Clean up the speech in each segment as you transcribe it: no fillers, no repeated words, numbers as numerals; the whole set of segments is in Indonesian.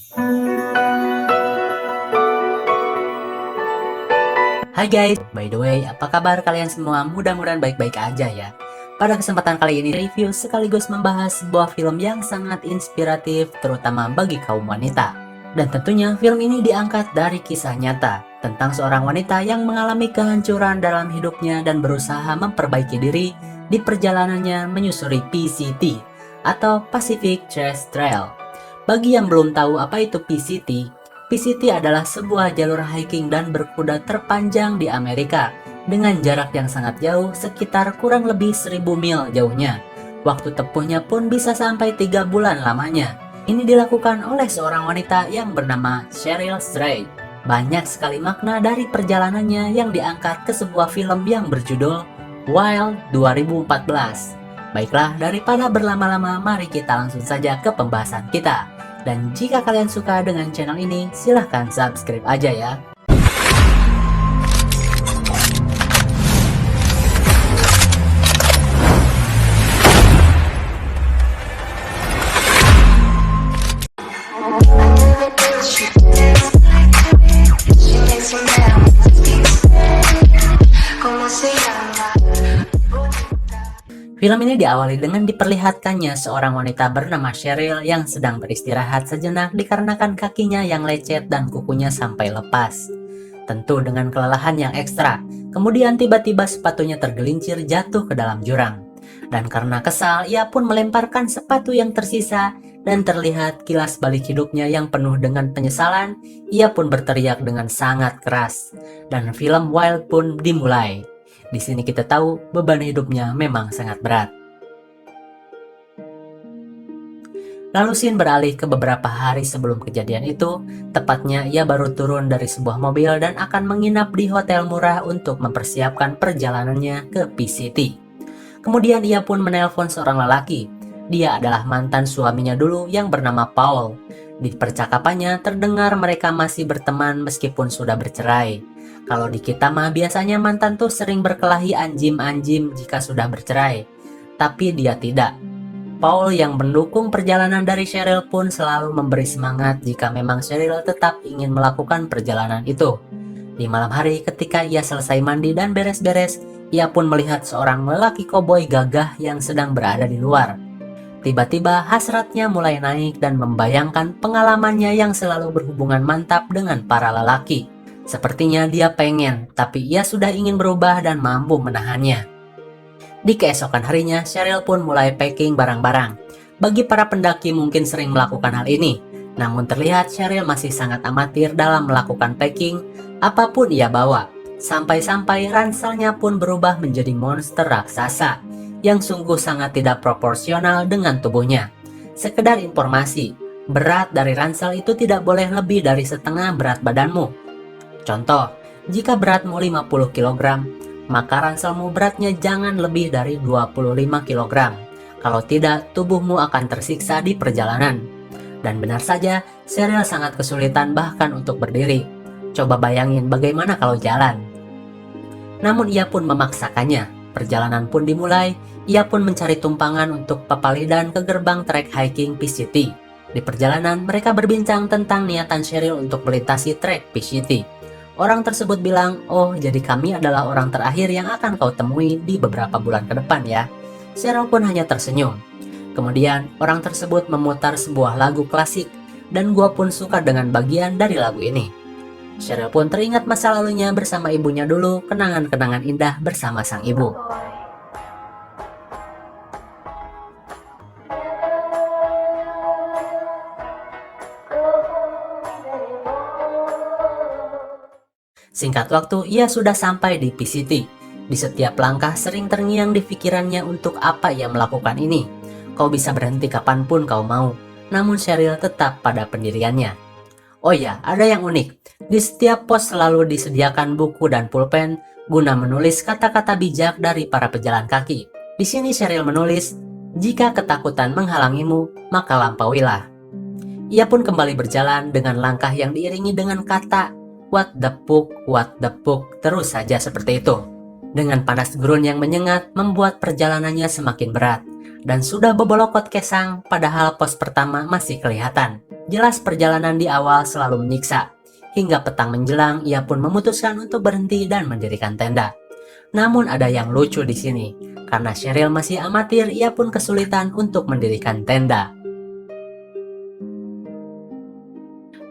Hai guys, by the way, apa kabar kalian semua? Mudah-mudahan baik-baik aja ya. Pada kesempatan kali ini review sekaligus membahas sebuah film yang sangat inspiratif terutama bagi kaum wanita. Dan tentunya film ini diangkat dari kisah nyata tentang seorang wanita yang mengalami kehancuran dalam hidupnya dan berusaha memperbaiki diri di perjalanannya menyusuri PCT atau Pacific Crest Trail. Bagi yang belum tahu apa itu PCT, PCT adalah sebuah jalur hiking dan berkuda terpanjang di Amerika dengan jarak yang sangat jauh, sekitar kurang lebih 1000 mil jauhnya. Waktu tempuhnya pun bisa sampai 3 bulan lamanya. Ini dilakukan oleh seorang wanita yang bernama Cheryl Strayed. Banyak sekali makna dari perjalanannya yang diangkat ke sebuah film yang berjudul Wild 2014. Baiklah, daripada berlama-lama, mari kita langsung saja ke pembahasan kita. Dan jika kalian suka dengan channel ini, silahkan subscribe aja ya. Film ini diawali dengan diperlihatkannya seorang wanita bernama Cheryl yang sedang beristirahat sejenak dikarenakan kakinya yang lecet dan kukunya sampai lepas. Tentu dengan kelelahan yang ekstra, kemudian tiba-tiba sepatunya tergelincir jatuh ke dalam jurang. Dan karena kesal, ia pun melemparkan sepatu yang tersisa dan terlihat kilas balik hidupnya yang penuh dengan penyesalan. Ia pun berteriak dengan sangat keras. Dan film Wild pun dimulai. Di sini kita tahu beban hidupnya memang sangat berat. Lalu scene beralih ke beberapa hari sebelum kejadian itu, tepatnya ia baru turun dari sebuah mobil dan akan menginap di hotel murah untuk mempersiapkan perjalanannya ke PCT. Kemudian ia pun menelpon seorang lelaki. Dia adalah mantan suaminya dulu yang bernama Paul. Di percakapannya terdengar mereka masih berteman meskipun sudah bercerai. Kalau di kita mah biasanya mantan tuh sering berkelahi anjim-anjim jika sudah bercerai. Tapi dia tidak. Paul yang mendukung perjalanan dari Cheryl pun selalu memberi semangat jika memang Cheryl tetap ingin melakukan perjalanan itu. Di malam hari ketika ia selesai mandi dan beres-beres, ia pun melihat seorang lelaki koboi gagah yang sedang berada di luar. Tiba-tiba hasratnya mulai naik dan membayangkan pengalamannya yang selalu berhubungan mantap dengan para lelaki. Sepertinya dia pengen, tapi ia sudah ingin berubah dan mampu menahannya. Di keesokan harinya, Cheryl pun mulai packing barang-barang. Bagi para pendaki mungkin sering melakukan hal ini, namun terlihat Cheryl masih sangat amatir dalam melakukan packing apapun ia bawa. Sampai-sampai ranselnya pun berubah menjadi monster raksasa yang sungguh sangat tidak proporsional dengan tubuhnya. Sekedar informasi, berat dari ransel itu tidak boleh lebih dari setengah berat badanmu. Contoh, jika beratmu 50 kg, maka ranselmu beratnya jangan lebih dari 25 kg. Kalau tidak, tubuhmu akan tersiksa di perjalanan. Dan benar saja, Cheryl sangat kesulitan bahkan untuk berdiri. Coba bayangin bagaimana kalau jalan. Namun ia pun memaksakannya. Perjalanan pun dimulai, ia pun mencari tumpangan untuk papalidan ke gerbang trek hiking PCT. Di perjalanan, mereka berbincang tentang niatan Cheryl untuk melintasi trek PCT. Orang tersebut bilang, oh jadi kami adalah orang terakhir yang akan kau temui di beberapa bulan ke depan ya. Cheryl pun hanya tersenyum. Kemudian orang tersebut memutar sebuah lagu klasik dan gua pun suka dengan bagian dari lagu ini. Cheryl pun teringat masa lalunya bersama ibunya dulu, kenangan-kenangan indah bersama sang ibu. Singkat waktu, ia sudah sampai di PCT. Di setiap langkah sering terngiang di pikirannya untuk apa ia melakukan ini. Kau bisa berhenti kapanpun kau mau, namun Cheryl tetap pada pendiriannya. Oh ya, ada yang unik. Di setiap pos selalu disediakan buku dan pulpen guna menulis kata-kata bijak dari para pejalan kaki. Di sini Cheryl menulis, jika ketakutan menghalangimu, maka lampauilah. Ia pun kembali berjalan dengan langkah yang diiringi dengan kata what the fuck, terus saja seperti itu. Dengan panas gurun yang menyengat membuat perjalanannya semakin berat. Dan sudah bebolokot kesang padahal pos pertama masih kelihatan. Jelas perjalanan di awal selalu menyiksa. Hingga petang menjelang, ia pun memutuskan untuk berhenti dan mendirikan tenda. Namun ada yang lucu di sini. Karena Cheryl masih amatir, ia pun kesulitan untuk mendirikan tenda.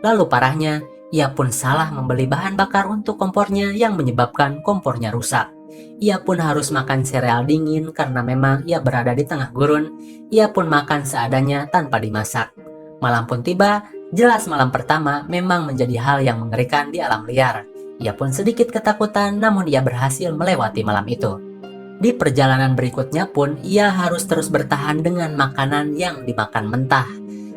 Lalu parahnya, ia pun salah membeli bahan bakar untuk kompornya yang menyebabkan kompornya rusak. Ia pun harus makan sereal dingin karena memang ia berada di tengah gurun. Ia pun makan seadanya tanpa dimasak. Malam pun tiba, jelas malam pertama memang menjadi hal yang mengerikan di alam liar. Ia pun sedikit ketakutan, namun ia berhasil melewati malam itu. Di perjalanan berikutnya pun, ia harus terus bertahan dengan makanan yang dimakan mentah.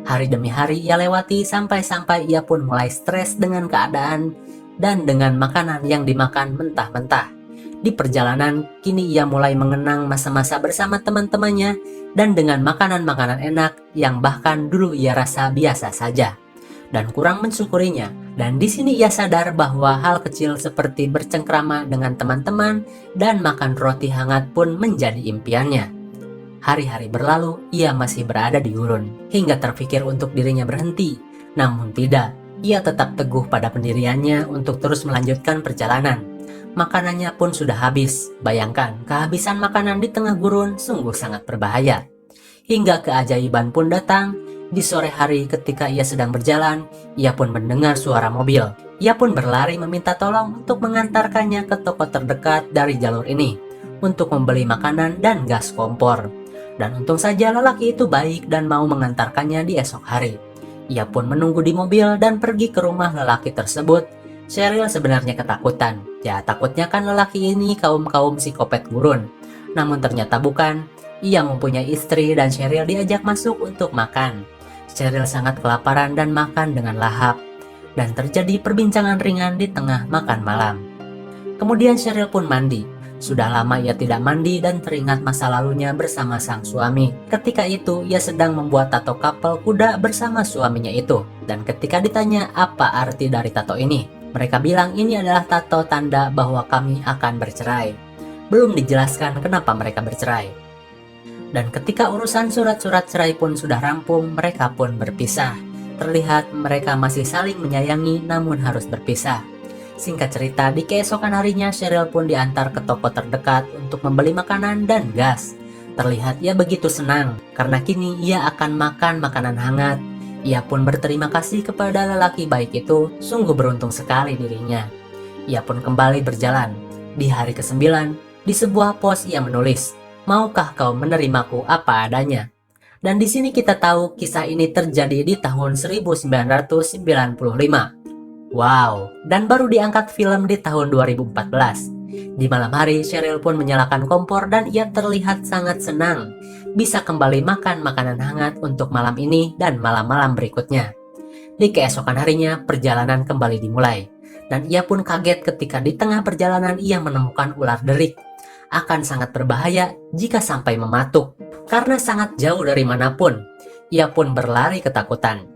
Hari demi hari ia lewati sampai-sampai ia pun mulai stres dengan keadaan dan dengan makanan yang dimakan mentah-mentah. Di perjalanan, kini ia mulai mengenang masa-masa bersama teman-temannya dan dengan makanan-makanan enak yang bahkan dulu ia rasa biasa saja dan kurang mensyukurinya. Dan di sini ia sadar bahwa hal kecil seperti bercengkrama dengan teman-teman dan makan roti hangat pun menjadi impiannya. Hari-hari berlalu, ia masih berada di gurun hingga terpikir untuk dirinya berhenti. Namun tidak, ia tetap teguh pada pendiriannya untuk terus melanjutkan perjalanan. Makanannya pun sudah habis. Bayangkan, kehabisan makanan di tengah gurun sungguh sangat berbahaya. Hingga keajaiban pun datang. Di sore hari ketika ia sedang berjalan, ia pun mendengar suara mobil. Ia pun berlari meminta tolong untuk mengantarkannya ke toko terdekat dari jalur ini untuk membeli makanan dan gas kompor. Dan untung saja lelaki itu baik dan mau mengantarkannya di esok hari. Ia pun menunggu di mobil dan pergi ke rumah lelaki tersebut. Cheryl sebenarnya ketakutan. Ya, takutnya kan lelaki ini kaum-kaum psikopat gurun. Namun ternyata bukan. Ia mempunyai istri dan Cheryl diajak masuk untuk makan. Cheryl sangat kelaparan dan makan dengan lahap. Dan terjadi perbincangan ringan di tengah makan malam. Kemudian Cheryl pun mandi. Sudah lama ia tidak mandi dan teringat masa lalunya bersama sang suami. Ketika itu ia sedang membuat tato kapal kuda bersama suaminya itu. Dan ketika ditanya apa arti dari tato ini, mereka bilang ini adalah tato tanda bahwa kami akan bercerai. Belum dijelaskan kenapa mereka bercerai. Dan ketika urusan surat-surat cerai pun sudah rampung, mereka pun berpisah. Terlihat mereka masih saling menyayangi namun harus berpisah. Singkat cerita, di keesokan harinya Cheryl pun diantar ke toko terdekat untuk membeli makanan dan gas. Terlihat ia begitu senang karena kini ia akan makan makanan hangat. Ia pun berterima kasih kepada lelaki baik itu, sungguh beruntung sekali dirinya. Ia pun kembali berjalan. Di hari ke-9, di sebuah pos ia menulis, "Maukah kau menerimaku apa adanya?" Dan di sini kita tahu kisah ini terjadi di tahun 1995. Wow, dan baru diangkat film di tahun 2014. Di malam hari, Cheryl pun menyalakan kompor dan ia terlihat sangat senang bisa kembali makan makanan hangat untuk malam ini dan malam-malam berikutnya. Di keesokan harinya, perjalanan kembali dimulai. Dan ia pun kaget ketika di tengah perjalanan ia menemukan ular derik. Akan sangat berbahaya jika sampai mematuk, karena sangat jauh dari manapun. Ia pun berlari ketakutan.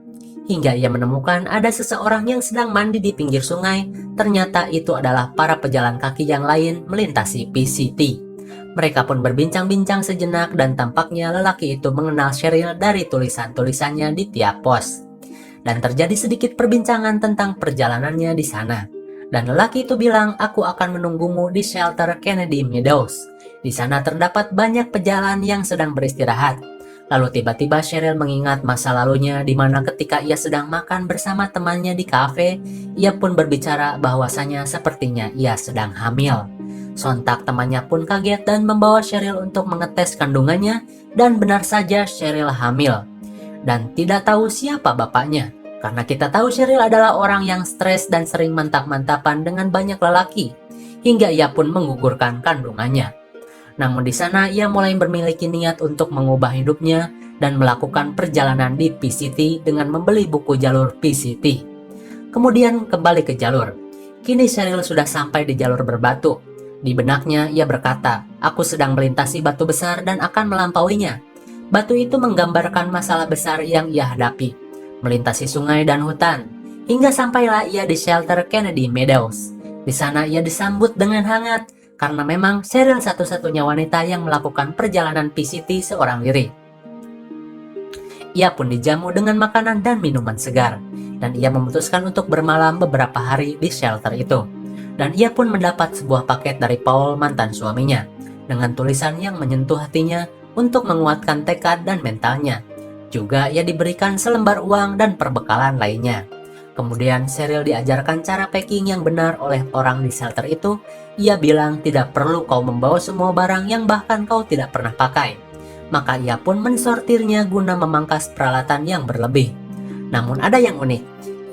Hingga ia menemukan ada seseorang yang sedang mandi di pinggir sungai. Ternyata itu adalah para pejalan kaki yang lain melintasi PCT. Mereka pun berbincang-bincang sejenak dan tampaknya lelaki itu mengenal Cheryl dari tulisan-tulisannya di tiap pos. Dan terjadi sedikit perbincangan tentang perjalanannya di sana. Dan lelaki itu bilang, "Aku akan menunggumu di shelter Kennedy Meadows. Di sana terdapat banyak pejalan yang sedang beristirahat." Lalu tiba-tiba Cheryl mengingat masa lalunya di mana ketika ia sedang makan bersama temannya di kafe, ia pun berbicara bahwasanya sepertinya ia sedang hamil. Sontak temannya pun kaget dan membawa Cheryl untuk mengetes kandungannya, dan benar saja Cheryl hamil. Dan tidak tahu siapa bapaknya, karena kita tahu Cheryl adalah orang yang stres dan sering mantap-mantapan dengan banyak lelaki, hingga ia pun menggugurkan kandungannya. Namun di sana ia mulai memiliki niat untuk mengubah hidupnya dan melakukan perjalanan di PCT dengan membeli buku jalur PCT. Kemudian kembali ke jalur. Kini Cheryl sudah sampai di jalur berbatu. Di benaknya ia berkata, "Aku sedang melintasi batu besar dan akan melampauinya." Batu itu menggambarkan masalah besar yang ia hadapi, melintasi sungai dan hutan, hingga sampailah ia di shelter Kennedy Meadows. Di sana ia disambut dengan hangat, karena memang Cheryl satu-satunya wanita yang melakukan perjalanan PCT seorang diri. Ia pun dijamu dengan makanan dan minuman segar, dan ia memutuskan untuk bermalam beberapa hari di shelter itu. Dan ia pun mendapat sebuah paket dari Paul, mantan suaminya, dengan tulisan yang menyentuh hatinya untuk menguatkan tekad dan mentalnya. Juga ia diberikan selembar uang dan perbekalan lainnya. Kemudian Cheryl diajarkan cara packing yang benar oleh orang di shelter itu. Ia bilang tidak perlu kau membawa semua barang yang bahkan kau tidak pernah pakai. Maka ia pun mensortirnya guna memangkas peralatan yang berlebih. Namun ada yang unik.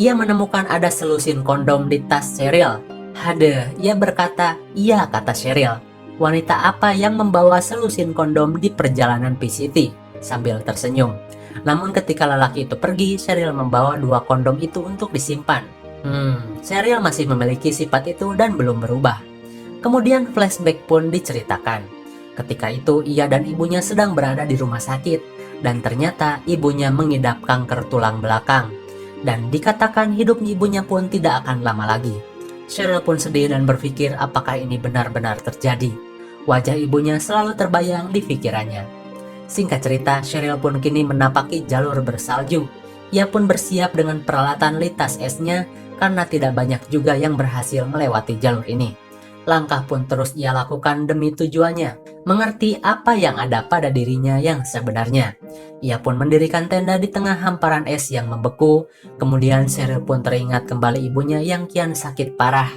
Ia menemukan ada selusin kondom di tas Cheryl. Hade, ia berkata, "Iya," kata Cheryl. "Wanita apa yang membawa selusin kondom di perjalanan PCT?" sambil tersenyum. Namun ketika lelaki itu pergi, Cheryl membawa 2 kondom itu untuk disimpan. Cheryl masih memiliki sifat itu dan belum berubah. Kemudian flashback pun diceritakan. Ketika itu ia dan ibunya sedang berada di rumah sakit, dan ternyata ibunya mengidap kanker tulang belakang. Dan dikatakan hidup ibunya pun tidak akan lama lagi. Cheryl pun sedih dan berpikir apakah ini benar-benar terjadi. Wajah ibunya selalu terbayang di pikirannya. Singkat cerita, Cheryl pun kini menapaki jalur bersalju. Ia pun bersiap dengan peralatan lintas esnya karena tidak banyak juga yang berhasil melewati jalur ini. Langkah pun terus ia lakukan demi tujuannya, mengerti apa yang ada pada dirinya yang sebenarnya. Ia pun mendirikan tenda di tengah hamparan es yang membeku. Kemudian Cheryl pun teringat kembali ibunya yang kian sakit parah.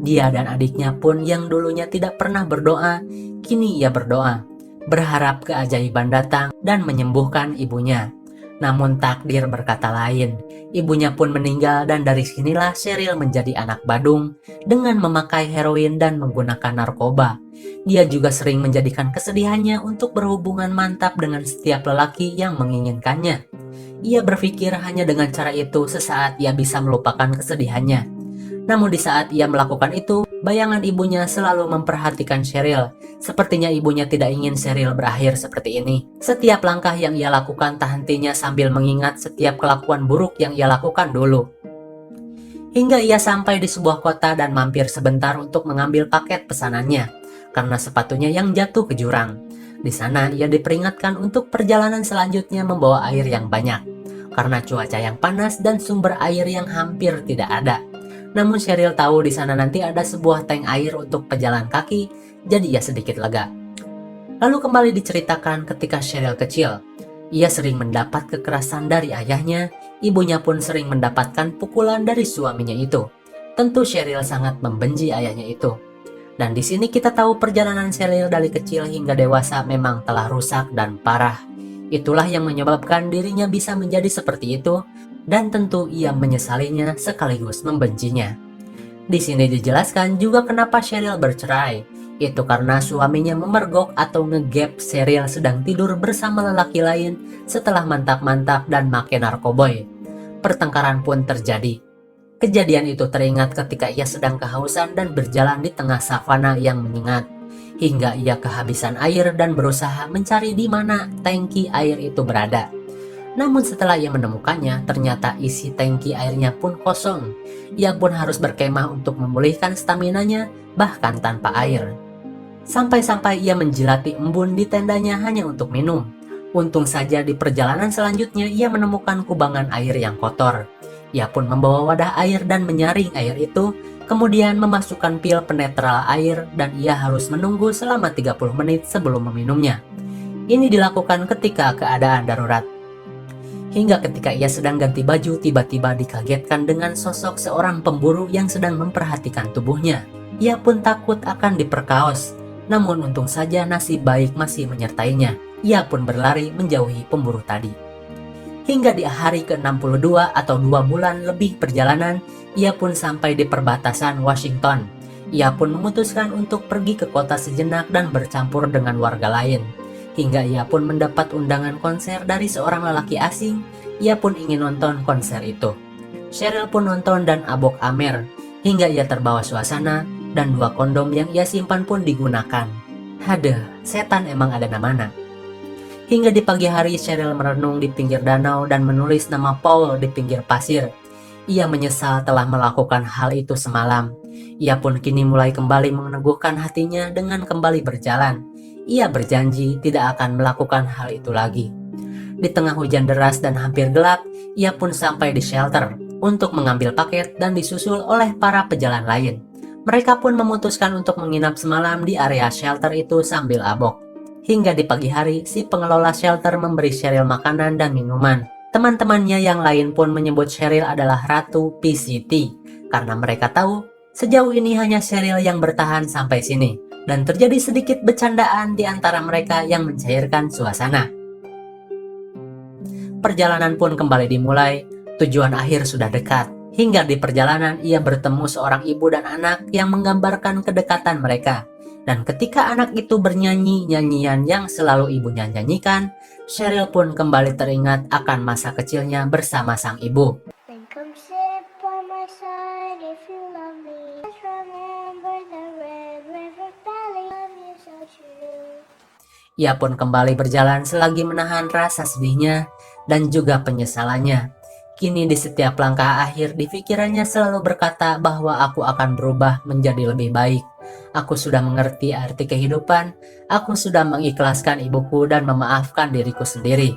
Dia dan adiknya pun yang dulunya tidak pernah berdoa, kini ia berdoa, berharap keajaiban datang dan menyembuhkan ibunya. Namun takdir berkata lain. Ibunya pun meninggal dan dari sinilah Cheryl menjadi anak badung dengan memakai heroin dan menggunakan narkoba. Dia juga sering menjadikan kesedihannya untuk berhubungan mantap dengan setiap lelaki yang menginginkannya. Ia berpikir hanya dengan cara itu sesaat ia bisa melupakan kesedihannya. Namun di saat ia melakukan itu, bayangan ibunya selalu memperhatikan Cheryl. Sepertinya ibunya tidak ingin Cheryl berakhir seperti ini. Setiap langkah yang ia lakukan tak hentinya sambil mengingat setiap kelakuan buruk yang ia lakukan dulu. Hingga ia sampai di sebuah kota dan mampir sebentar untuk mengambil paket pesanannya, karena sepatunya yang jatuh ke jurang. Di sana ia diperingatkan untuk perjalanan selanjutnya membawa air yang banyak, karena cuaca yang panas dan sumber air yang hampir tidak ada. Namun Cheryl tahu di sana nanti ada sebuah tank air untuk pejalan kaki, jadi ia sedikit lega. Lalu kembali diceritakan ketika Cheryl kecil. Ia sering mendapat kekerasan dari ayahnya, ibunya pun sering mendapatkan pukulan dari suaminya itu. Tentu Cheryl sangat membenci ayahnya itu. Dan di sini kita tahu perjalanan Cheryl dari kecil hingga dewasa memang telah rusak dan parah. Itulah yang menyebabkan dirinya bisa menjadi seperti itu. Dan tentu ia menyesalinya sekaligus membencinya. Di sini dijelaskan juga kenapa Cheryl bercerai. Itu karena suaminya memergok atau ngegap Cheryl sedang tidur bersama lelaki lain setelah mantap-mantap dan make narkoboy. Pertengkaran pun terjadi. Kejadian itu teringat ketika ia sedang kehausan dan berjalan di tengah savana yang menyengat. Hingga ia kehabisan air dan berusaha mencari di mana tangki air itu berada. Namun setelah ia menemukannya, ternyata isi tangki airnya pun kosong. Ia pun harus berkemah untuk memulihkan staminanya, bahkan tanpa air. Sampai-sampai ia menjilati embun di tendanya hanya untuk minum. Untung saja di perjalanan selanjutnya ia menemukan kubangan air yang kotor. Ia pun membawa wadah air dan menyaring air itu, kemudian memasukkan pil penetral air dan ia harus menunggu selama 30 menit sebelum meminumnya. Ini dilakukan ketika keadaan darurat. Hingga ketika ia sedang ganti baju, tiba-tiba dikagetkan dengan sosok seorang pemburu yang sedang memperhatikan tubuhnya. Ia pun takut akan diperkaos. Namun untung saja nasib baik masih menyertainya. Ia pun berlari menjauhi pemburu tadi. Hingga di hari ke-62 atau 2 bulan lebih perjalanan, ia pun sampai di perbatasan Washington. Ia pun memutuskan untuk pergi ke kota sejenak dan bercampur dengan warga lain. Hingga ia pun mendapat undangan konser dari seorang lelaki asing. Ia pun ingin nonton konser itu. Cheryl pun nonton dan abok amer, hingga ia terbawa suasana dan 2 kondom yang ia simpan pun digunakan. Hadeh, setan emang ada namanya. Hingga di pagi hari Cheryl merenung di pinggir danau dan menulis nama Paul di pinggir pasir. Ia menyesal telah melakukan hal itu semalam. Ia pun kini mulai kembali meneguhkan hatinya dengan kembali berjalan. Ia berjanji tidak akan melakukan hal itu lagi. Di tengah hujan deras dan hampir gelap, ia pun sampai di shelter untuk mengambil paket dan disusul oleh para pejalan lain. Mereka pun memutuskan untuk menginap semalam di area shelter itu sambil abok. Hingga di pagi hari, si pengelola shelter memberi Cheryl makanan dan minuman. Teman-temannya yang lain pun menyebut Cheryl adalah Ratu PCT, karena mereka tahu sejauh ini hanya Cheryl yang bertahan sampai sini. Dan terjadi sedikit bercandaan di antara mereka yang mencairkan suasana. Perjalanan pun kembali dimulai, tujuan akhir sudah dekat. Hingga di perjalanan ia bertemu seorang ibu dan anak yang menggambarkan kedekatan mereka. Dan ketika anak itu bernyanyi nyanyian yang selalu ibunya nyanyikan, Cheryl pun kembali teringat akan masa kecilnya bersama sang ibu. Ia pun kembali berjalan selagi menahan rasa sedihnya dan juga penyesalannya. Kini di setiap langkah akhir di pikirannya selalu berkata bahwa aku akan berubah menjadi lebih baik. Aku sudah mengerti arti kehidupan, aku sudah mengikhlaskan ibuku dan memaafkan diriku sendiri.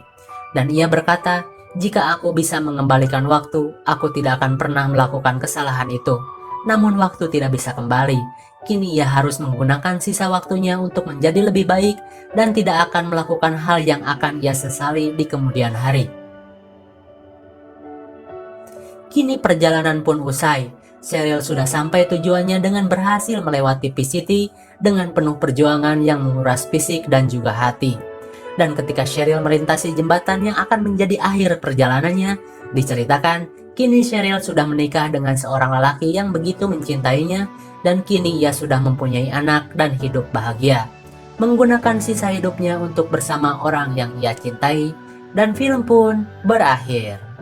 Dan ia berkata, jika aku bisa mengembalikan waktu, aku tidak akan pernah melakukan kesalahan itu. Namun waktu tidak bisa kembali. Kini ia harus menggunakan sisa waktunya untuk menjadi lebih baik dan tidak akan melakukan hal yang akan ia sesali di kemudian hari. Kini perjalanan pun usai. Cheryl sudah sampai tujuannya dengan berhasil melewati PCT dengan penuh perjuangan yang menguras fisik dan juga hati. Dan ketika Cheryl melintasi jembatan yang akan menjadi akhir perjalanannya, diceritakan kini Cheryl sudah menikah dengan seorang lelaki yang begitu mencintainya dan kini ia sudah mempunyai anak dan hidup bahagia. Menggunakan sisa hidupnya untuk bersama orang yang ia cintai dan film pun berakhir.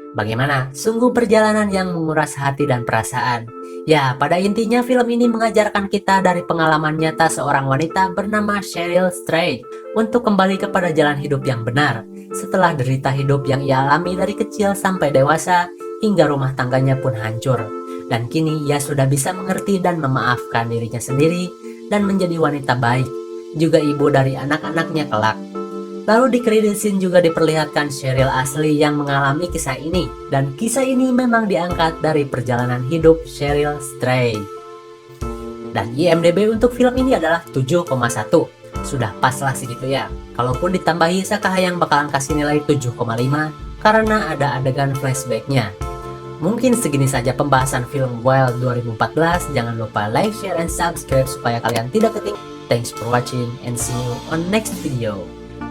Bagaimana? Sungguh perjalanan yang menguras hati dan perasaan. Ya, pada intinya film ini mengajarkan kita dari pengalaman nyata seorang wanita bernama Cheryl Strayed untuk kembali kepada jalan hidup yang benar. Setelah derita hidup yang ia alami dari kecil sampai dewasa, hingga rumah tangganya pun hancur. Dan kini ia sudah bisa mengerti dan memaafkan dirinya sendiri dan menjadi wanita baik, juga ibu dari anak-anaknya kelak. Lalu di credit scene juga diperlihatkan Cheryl asli yang mengalami kisah ini. Dan kisah ini memang diangkat dari perjalanan hidup Cheryl Strayed. Dan IMDb untuk film ini adalah 7,1. Sudah pas lah segitu ya. Kalaupun ditambahi Sakahayang bakalan kasih nilai 7,5 karena ada adegan flashbacknya. Mungkin segini saja pembahasan film Wild 2014. Jangan lupa like, share, and subscribe supaya kalian tidak ketinggalan. Thanks for watching and see you on next video.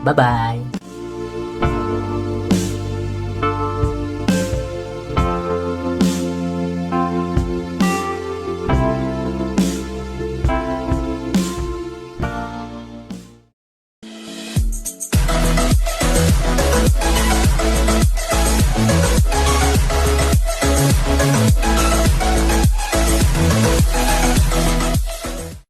Bye-bye.